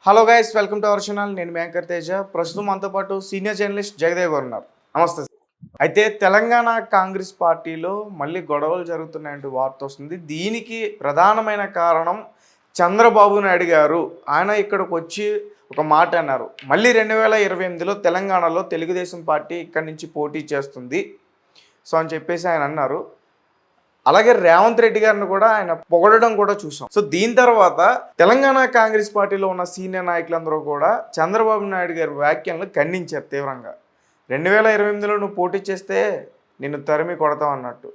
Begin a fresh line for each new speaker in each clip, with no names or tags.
Hello guys, welcome to our channel. నేను మీ anchor Teja. ప్రస్తుతం మనతో పాటు సీనియర్ జర్నలిస్ట్ జగదేవ్ గారు ఉన్నారు. నమస్తే సార్. అయితే తెలంగాణ కాంగ్రెస్ పార్టీలో మళ్ళీ గొడవలు జరుగుతున్నాయంటూ వార్త వస్తుంది. దీనికి ప్రధానమైన కారణం చంద్రబాబు నాయుడు గారు. ఆయన ఇక్కడికి వచ్చి ఒక మాట అన్నారు. మళ్ళీ 2028లో తెలంగాణలో తెలుగుదేశం పార్టీ ఇక్కడి నుంచి పోటీ చేస్తుంది సో అని చెప్పేసి ఆయన అన్నారు. అలాగే రేవంత్ రెడ్డి గారిని కూడా ఆయన పొగడడం కూడా చూసాం. సో దీని తర్వాత తెలంగాణ కాంగ్రెస్ పార్టీలో ఉన్న సీనియర్ నాయకులందరూ కూడా చంద్రబాబు నాయుడు గారి వ్యాఖ్యలను ఖండించారు తీవ్రంగా. 2028లో నువ్వు పోటీ చేస్తే నిన్ను తరిమి కొడతావు అన్నట్టు.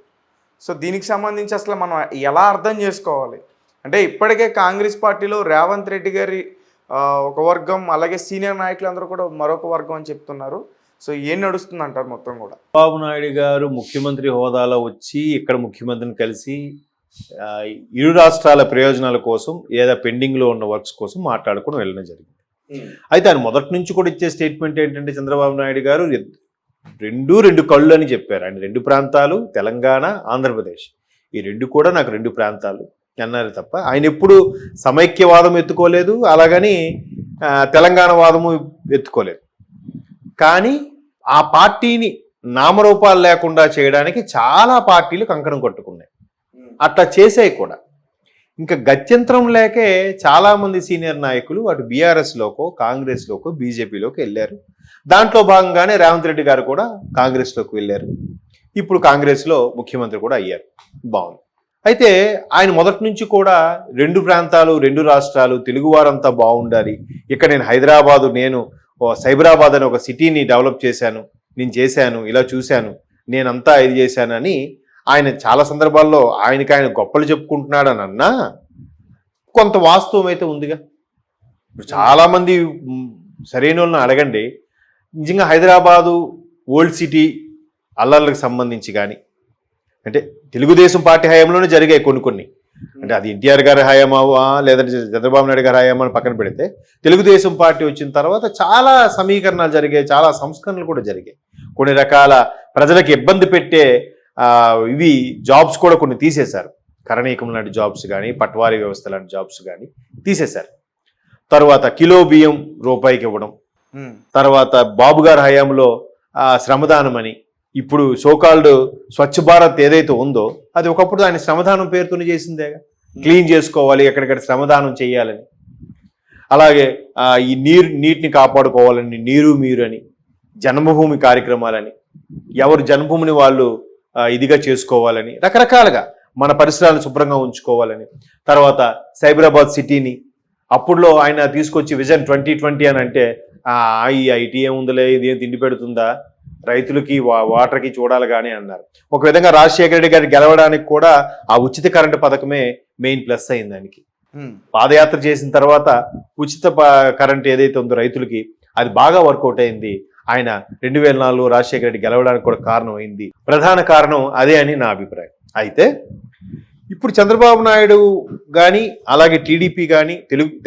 సో దీనికి సంబంధించి అసలు మనం ఎలా అర్థం చేసుకోవాలి అంటే, ఇప్పటికే కాంగ్రెస్ పార్టీలో రేవంత్ రెడ్డి గారి ఒక వర్గం, అలాగే సీనియర్ నాయకులందరూ కూడా మరొక వర్గం అని చెప్తున్నారు. సో ఏం నడుస్తుంది అంటారు మొత్తం కూడా?
చంద్రబాబు నాయుడు గారు ముఖ్యమంత్రి హోదాలో వచ్చి ఇక్కడ ముఖ్యమంత్రిని కలిసి ఇరు రాష్ట్రాల ప్రయోజనాల కోసం లేదా పెండింగ్లో ఉన్న వర్క్స్ కోసం మాట్లాడుకుని వెళ్ళడం జరిగింది. అయితే ఆయన మొదటి నుంచి కూడా ఇచ్చే స్టేట్మెంట్ ఏంటంటే, చంద్రబాబు నాయుడు గారు రెండు కళ్ళు అని చెప్పారు. ఆయన రెండు ప్రాంతాలు, తెలంగాణ, ఆంధ్రప్రదేశ్, ఈ రెండు కూడా నాకు రెండు ప్రాంతాలు అన్నారు తప్ప ఆయన ఎప్పుడు సమైక్యవాదం ఎత్తుకోలేదు, అలాగని తెలంగాణ వాదము ఎత్తుకోలేదు. కానీ ఆ పార్టీని నామరూపాలు లేకుండా చేయడానికి చాలా పార్టీలు కంకణం కొట్టుకున్నాయి. అట్లా చేసాయి కూడా. ఇంకా గత్యంతరం లేకే చాలామంది సీనియర్ నాయకులు అటు బీఆర్ఎస్లోకో, కాంగ్రెస్లోకో, బీజేపీలోకి వెళ్ళారు. దాంట్లో భాగంగానే రేవంత్ రెడ్డి గారు కూడా కాంగ్రెస్లోకి వెళ్ళారు. ఇప్పుడు కాంగ్రెస్లో ముఖ్యమంత్రి కూడా అయ్యారు. బాగుంది. అయితే ఆయన మొదటి నుంచి కూడా రెండు ప్రాంతాలు, రెండు రాష్ట్రాలు, తెలుగువారంతా బాగుండాలి, ఇక్కడ నేను హైదరాబాదు, నేను సైబరాబాద్ అని ఒక సిటీని డెవలప్ చేశాను, నేను చేశాను, ఇలా చూశాను, నేనంతా ఇది చేశానని ఆయన చాలా సందర్భాల్లో ఆయన గొప్పలు చెప్పుకుంటున్నాడని అన్నా కొంత వాస్తవం అయితే ఉందిగా. ఇప్పుడు చాలామంది సరైన వాళ్ళని అడగండి, నిజంగా హైదరాబాదు ఓల్డ్ సిటీ అల్లర్లకు సంబంధించి కానీ, అంటే తెలుగుదేశం పార్టీ హయాంలోనే జరిగాయి కొన్ని, అంటే అది ఎన్టీఆర్ గారి హయామావా లేదంటే చంద్రబాబు నాయుడు గారి హయామా అని పక్కన పెడితే, తెలుగుదేశం పార్టీ వచ్చిన తర్వాత చాలా సమీకరణాలు జరిగాయి, చాలా సంస్కరణలు కూడా జరిగాయి. కొన్ని రకాల ప్రజలకు ఇబ్బంది పెట్టే ఇవి జాబ్స్ కూడా కొన్ని తీసేశారు. కరణీకం లాంటి జాబ్స్ కానీ, పట్వారీ వ్యవస్థ లాంటి జాబ్స్ కానీ తీసేశారు. తర్వాత కిలో బియ్యం రూపాయికి ఇవ్వడం, తర్వాత బాబు గారి హయాంలో శ్రమదానం అని, ఇప్పుడు సోకాల్డ్ స్వచ్ఛ భారత్ ఏదైతే ఉందో అది ఒకప్పుడు ఆయన శ్రమదానం పేరుతోనే చేసిందే. క్లీన్ చేసుకోవాలి, ఎక్కడిక్కడ శ్రమదానం చేయాలని, అలాగే ఈ నీటిని కాపాడుకోవాలని నీరు మీరు అని, జన్మభూమి కార్యక్రమాలని, ఎవరు జన్మభూమిని వాళ్ళు ఇదిగా చేసుకోవాలని, రకరకాలుగా మన పరిసరాలను శుభ్రంగా ఉంచుకోవాలని, తర్వాత సైబరాబాద్ సిటీని అప్పుడులో ఆయన తీసుకొచ్చి విజన్ 2020 అని అంటే ఈ ఐటీ ఏముందిలే, ఇది ఏం తిండి పెడుతుందా, రైతులకి వాటర్కి చూడాలి కానీ అన్నారు. ఒక విధంగా రాజశేఖర రెడ్డి గారి గెలవడానికి కూడా ఆ ఉచిత కరెంటు పథకమే మెయిన్ ప్లస్ అయింది ఆయనకి. పాదయాత్ర చేసిన తర్వాత ఉచిత కరెంట్ ఏదైతే ఉందో రైతులకి, అది బాగా వర్కౌట్ అయింది. ఆయన 2004 రాజశేఖర రెడ్డి గెలవడానికి కూడా కారణం అయింది. ప్రధాన కారణం అదే అని నా అభిప్రాయం. అయితే ఇప్పుడు చంద్రబాబు నాయుడు కానీ, అలాగే టీడీపీ కానీ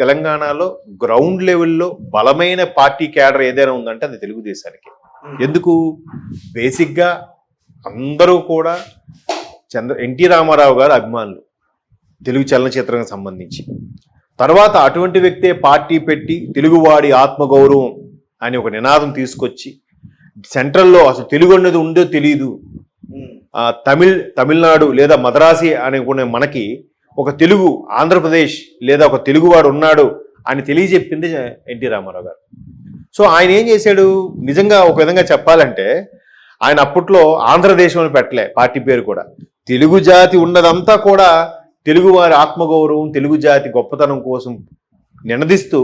తెలంగాణలో గ్రౌండ్ లెవెల్లో బలమైన పార్టీ క్యాడర్ ఏదైనా ఉందంటే అది తెలుగుదేశానికి. ఎందుకు? బేసిక్గా అందరూ కూడా ఎన్టీ రామారావు గారు అభిమానులు తెలుగు చలనచిత్రానికి సంబంధించి. తర్వాత అటువంటి వ్యక్తే పార్టీ పెట్టి తెలుగువాడి ఆత్మగౌరవం అని ఒక నినాదం తీసుకొచ్చి సెంట్రల్లో అసలు తెలుగు అన్నది ఉందో తెలియదు, తమిళనాడు లేదా మద్రాసి అనుకునే మనకి ఒక తెలుగు ఆంధ్రప్రదేశ్ లేదా ఒక తెలుగువాడు ఉన్నాడు అని తెలియజెప్పింది ఎన్టీ రామారావు గారు. సో ఆయన ఏం చేశాడు, నిజంగా ఒక విధంగా చెప్పాలంటే ఆయన అప్పట్లో ఆంధ్రదేశం అని పెట్టలే పార్టీ పేరు కూడా. తెలుగు జాతి ఉన్నదంతా కూడా తెలుగువారి ఆత్మగౌరవం, తెలుగు జాతి గొప్పతనం కోసం నినదిస్తూ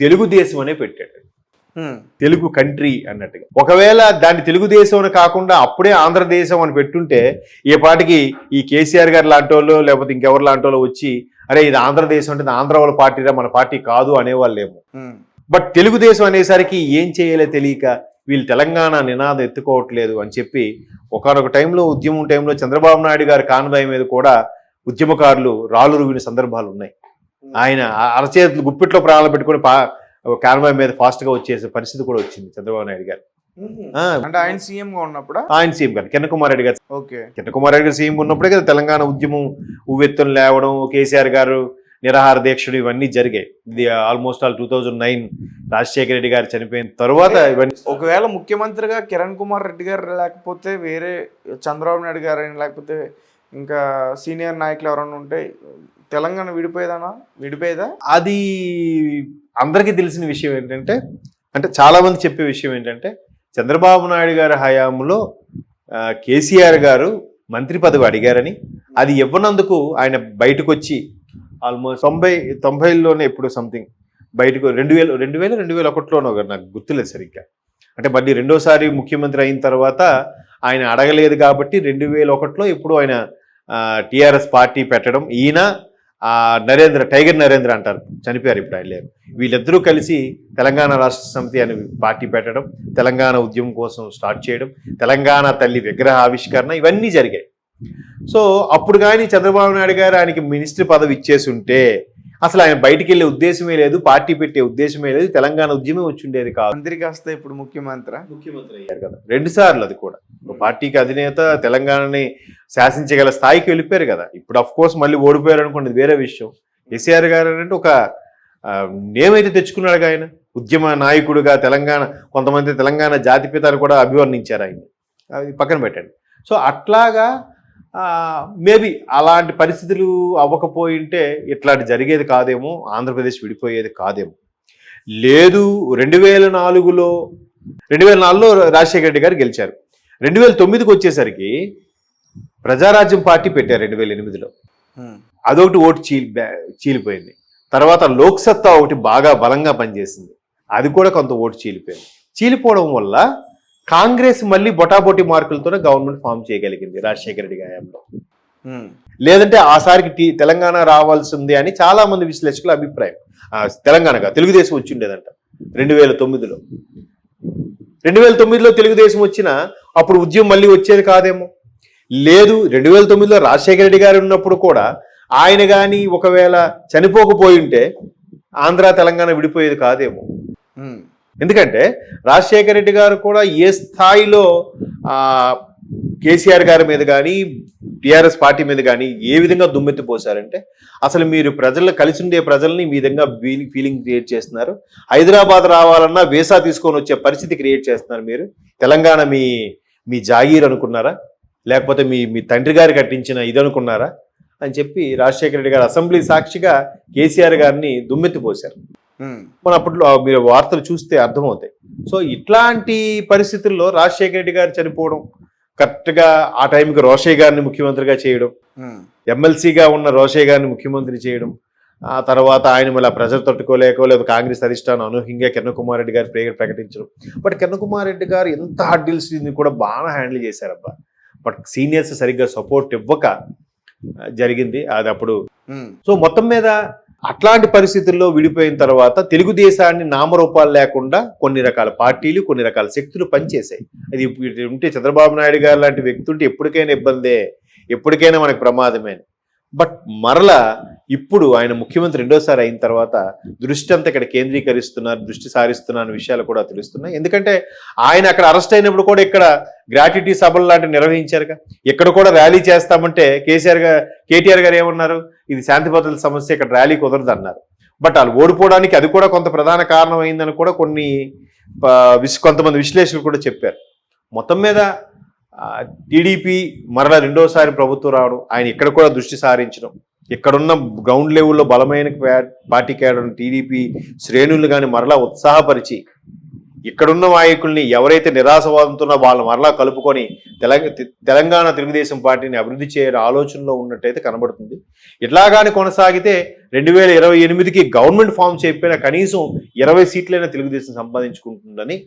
తెలుగుదేశం అనే పెట్టాడు. తెలుగు కంట్రీ అన్నట్టుగా. ఒకవేళ దాన్ని తెలుగుదేశం అని కాకుండా అప్పుడే ఆంధ్రదేశం అని పెట్టుంటే ఏ పాటికి ఈ కేసీఆర్ గారు లాంటి వాళ్ళు లేకపోతే ఇంకెవరు లాంటి వాళ్ళు వచ్చి అరే ఇది ఆంధ్రదేశం అంటే ఆంధ్ర వాళ్ళ పార్టీరా, మన పార్టీ కాదు అనేవాళ్ళేమో. బట్ తెలుగుదేశం అనేసరికి ఏం చేయాలో తెలియక వీళ్ళు తెలంగాణ నినాదం ఎత్తుకోవట్లేదు అని చెప్పి ఒకనొక టైంలో ఉద్యమం టైంలో చంద్రబాబు నాయుడు గారి కాన్వాయ్ మీద కూడా ఉద్యమకారులు రాళ్ళు రువిన సందర్భాలు ఉన్నాయి. ఆయన అరచేతులు గుప్పిట్లో ప్రాణాలు పెట్టుకుని కాన్వాయ్ మీద ఫాస్ట్గా వచ్చేసే పరిస్థితి కూడా వచ్చింది చంద్రబాబు నాయుడు గారు.
అంటే ఆయన సీఎం గా ఉన్నప్పుడు,
ఆయన సీఎం గారు కిరణ్ కుమార్ రెడ్డి గారు,
ఓకే,
కిరణ్ కుమార్ రెడ్డి గారు సీఎం ఉన్నప్పుడే కదా తెలంగాణ ఉద్యమం ఉవ్వెత్తును లేవడం, కేసీఆర్ గారు నిరాహార దీక్షలు ఇవన్నీ జరిగాయి. ఇది ఆల్మోస్ట్ ఆల్ 2009 రాజశేఖర రెడ్డి గారు చనిపోయిన తర్వాత ఇవన్నీ.
ఒకవేళ ముఖ్యమంత్రిగా కిరణ్ కుమార్ రెడ్డి గారు లేకపోతే వేరే చంద్రబాబు నాయుడు గారు లేకపోతే ఇంకా సీనియర్ నాయకులు ఎవరైనా ఉంటే తెలంగాణ విడిపోయేదా?
అది అందరికీ తెలిసిన విషయం ఏంటంటే, అంటే చాలా మంది చెప్పే విషయం ఏంటంటే, చంద్రబాబు నాయుడు గారి హయాంలో కేసీఆర్ గారు మంత్రి పదవి అడిగారని, అది ఇవ్వనందుకు ఆయన బయటకు వచ్చి ఆల్మోస్ట్ 90లోనే ఎప్పుడు సంథింగ్ బయటకు 2001లోనో నాకు గుర్తులేదు సరిగ్గా. అంటే మళ్ళీ రెండోసారి ముఖ్యమంత్రి అయిన తర్వాత ఆయన అడగలేదు కాబట్టి 2001లో ఇప్పుడు ఆయన టీఆర్ఎస్ పార్టీ పెట్టడం, ఈయన టైగర్ నరేంద్ర అంటారు, చనిపోయారు ఇప్పుడు ఆయన లేరు, వీళ్ళిద్దరూ కలిసి తెలంగాణ రాష్ట్ర సమితి అని పార్టీ పెట్టడం, తెలంగాణ ఉద్యమం కోసం స్టార్ట్ చేయడం, తెలంగాణ తల్లి విగ్రహ ఆవిష్కరణ, ఇవన్నీ జరిగాయి. సో అప్పుడు కానీ చంద్రబాబు నాయుడు గారు ఆయనకి మినిస్ట్రీ పదవి ఇచ్చేసి ఉంటే అసలు ఆయన బయటికి వెళ్ళే ఉద్దేశమే లేదు, పార్టీ పెట్టే ఉద్దేశమే లేదు, తెలంగాణ ఉద్యమం వచ్చి ఉండేది కాదు.
మంత్రికి వస్తే ఇప్పుడు ముఖ్యమంత్రి
అయ్యారు కదా 2 సార్లు. అది కూడా పార్టీకి అధినేత, తెలంగాణని శాసించగల స్థాయికి వెళ్ళిపోయారు కదా. ఇప్పుడు అఫ్ కోర్స్ మళ్ళీ ఓడిపోయారు అనుకోండి, వేరే విషయం. కేసీఆర్ గారు అంటే ఒక నేమ్ అయితే తెచ్చుకున్నాడు ఆయన, ఉద్యమ నాయకుడుగా. కొంతమంది తెలంగాణ జాతిపితాను కూడా అభివర్ణించారు ఆయన, అది పక్కన పెట్టండి. సో అట్లాగా మేబీ అలాంటి పరిస్థితులు అవ్వకపోయింటే ఇట్లాంటి జరిగేది కాదేమో, ఆంధ్రప్రదేశ్ విడిపోయేది కాదేమో. లేదు 2004లో రాజశేఖర రెడ్డి గారు గెలిచారు. 2009కి వచ్చేసరికి ప్రజారాజ్యం పార్టీ పెట్టారు 2008లో. అదొకటి ఓటు చీలిపోయింది. తర్వాత లోక్సత్తా ఒకటి బాగా బలంగా పనిచేసింది, అది కూడా కొంత ఓటు చీలిపోయింది. చీలిపోవడం వల్ల కాంగ్రెస్ మళ్ళీ బొటాబొటి మార్కులతోనే గవర్నమెంట్ ఫామ్ చేయగలిగింది రాజశేఖర రెడ్డి హయాంలో. లేదంటే ఆసారికి తెలంగాణ రావాల్సింది అని చాలా మంది విశ్లేషకుల అభిప్రాయం. తెలంగాణగా తెలుగుదేశం వచ్చి ఉండేదంట 2009లో. 2009లో తెలుగుదేశం వచ్చినా అప్పుడు ఉద్యమం మళ్ళీ వచ్చేది కాదేమో. లేదు 2009లో రాజశేఖర రెడ్డి గారు ఉన్నప్పుడు కూడా ఆయన కానీ ఒకవేళ చనిపోకపోయి ఉంటే ఆంధ్ర తెలంగాణ విడిపోయేది కాదేమో. ఎందుకంటే రాజశేఖర రెడ్డి గారు కూడా ఏ స్థాయిలో కేసీఆర్ గారి మీద కానీ టీఆర్ఎస్ పార్టీ మీద కానీ ఏ విధంగా దుమ్మెత్తిపోసారంటే, అసలు మీరు కలిసి ఉండే ప్రజల్ని మీ విధంగా ఫీలింగ్ క్రియేట్ చేస్తున్నారు. హైదరాబాద్ రావాలన్నా వీసా తీసుకొని వచ్చే పరిస్థితి క్రియేట్ చేస్తున్నారు. మీరు తెలంగాణ మీ జాగీర్ అనుకున్నారా, లేకపోతే మీ తండ్రి గారు కట్టించిన ఇది అనుకున్నారా అని చెప్పి రాజశేఖర రెడ్డి గారు అసెంబ్లీ సాక్షిగా కేసీఆర్ గారిని దుమ్మెత్తిపోశారు. మన అప్పట్లో మీరు వార్తలు చూస్తే అర్థమవుతాయి. సో ఇట్లాంటి పరిస్థితుల్లో రాజశేఖర రెడ్డి గారు చనిపోవడం, కరెక్ట్గా ఆ టైంకి రోషయ్య గారిని ముఖ్యమంత్రిగా చేయడం, ఎమ్మెల్సీగా ఉన్న రోషయ్య గారిని ముఖ్యమంత్రి చేయడం, ఆ తర్వాత ఆయన మళ్ళీ ప్రజలు తట్టుకోలేకో లేదా కాంగ్రెస్ అధిష్టానం అనూహ్యంగా కిరణ్ కుమార్ రెడ్డి గారి పేరు ప్రకటించడం. బట్ కిరణ్ కుమార్ రెడ్డి గారు ఎంత హర్డిల్స్ కూడా బాగా హ్యాండిల్ చేశారబ్బా. బట్ సీనియర్స్ సరిగ్గా సపోర్ట్ ఇవ్వక జరిగింది అది అప్పుడు. సో మొత్తం మీద అట్లాంటి పరిస్థితుల్లో విడిపోయిన తర్వాత తెలుగుదేశాన్ని నామరూపాలు లేకుండా కొన్ని రకాల పార్టీలు, కొన్ని రకాల శక్తులు పనిచేశాయి. అది ఉంటే చంద్రబాబు నాయుడు గారు లాంటి వ్యక్తి ఉంటే ఎప్పటికైనా ఇబ్బందే, ఎప్పటికైనా మనకు ప్రమాదమే. బట్ మరలా ఇప్పుడు ఆయన ముఖ్యమంత్రి రెండోసారి అయిన తర్వాత దృష్టి అంతా ఇక్కడ కేంద్రీకరిస్తున్నారు, దృష్టి సారిస్తున్న విషయాలు కూడా తెలుస్తున్నాయి. ఎందుకంటే ఆయన అక్కడ అరెస్ట్ అయినప్పుడు కూడా ఇక్కడ గ్రాట్యుటీ సభలు లాంటివి నిర్వహించారుగా. ఇక్కడ కూడా ర్యాలీ చేస్తామంటే కేటీఆర్ గారు ఏమన్నారు, ఇది శాంతి భద్రతల సమస్య, ఇక్కడ ర్యాలీ కుదరదు అన్నారు. బట్ వాళ్ళు ఓడిపోవడానికి అది కూడా కొంత ప్రధాన కారణం అయిందని కూడా కొంతమంది విశ్లేషకులు కూడా చెప్పారు. మొత్తం మీద టీడీపీ మరలా రెండోసారి ప్రభుత్వం రావడం, ఆయన ఇక్కడ కూడా దృష్టి సారించడం, ఇక్కడున్న గ్రౌండ్ లెవెల్లో బలమైన పార్టీ కేడర్ టీడీపీ శ్రేణులు కానీ మరలా ఉత్సాహపరిచి ఇక్కడున్న నాయకుల్ని ఎవరైతే నిరాశవాదంతో వాళ్ళు మరలా కలుపుకొని తెలంగాణ తెలుగుదేశం పార్టీని అభివృద్ధి చేయడం ఆలోచనలో ఉన్నట్టయితే కనబడుతుంది. ఇట్లాగానే కొనసాగితే 2028కి గవర్నమెంట్ ఫామ్ చేయకపోయినా కనీసం 20 సీట్లైనా తెలుగుదేశం సంపాదించుకుంటుందని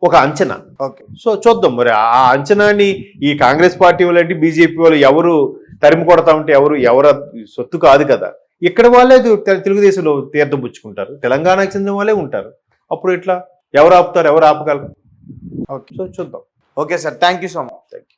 ఒక అంచనా.
ఓకే,
సో చూద్దాం మరి ఆ అంచనాని ఈ కాంగ్రెస్ పార్టీ వాళ్ళంటే బీజేపీ వాళ్ళు ఎవరు తరిమి కొడతా ఉంటే ఎవరు సొత్తు కాదు కదా. ఇక్కడ వాళ్ళే తెలుగుదేశంలో తీర్థం పుచ్చుకుంటారు, తెలంగాణకు చెందిన వాళ్ళే ఉంటారు. అప్పుడు ఇట్లా ఎవరు ఆపుతారు, ఎవరు ఆపగలరు?
ఓకే,
సో చూద్దాం.
Okay sir, thank you so much.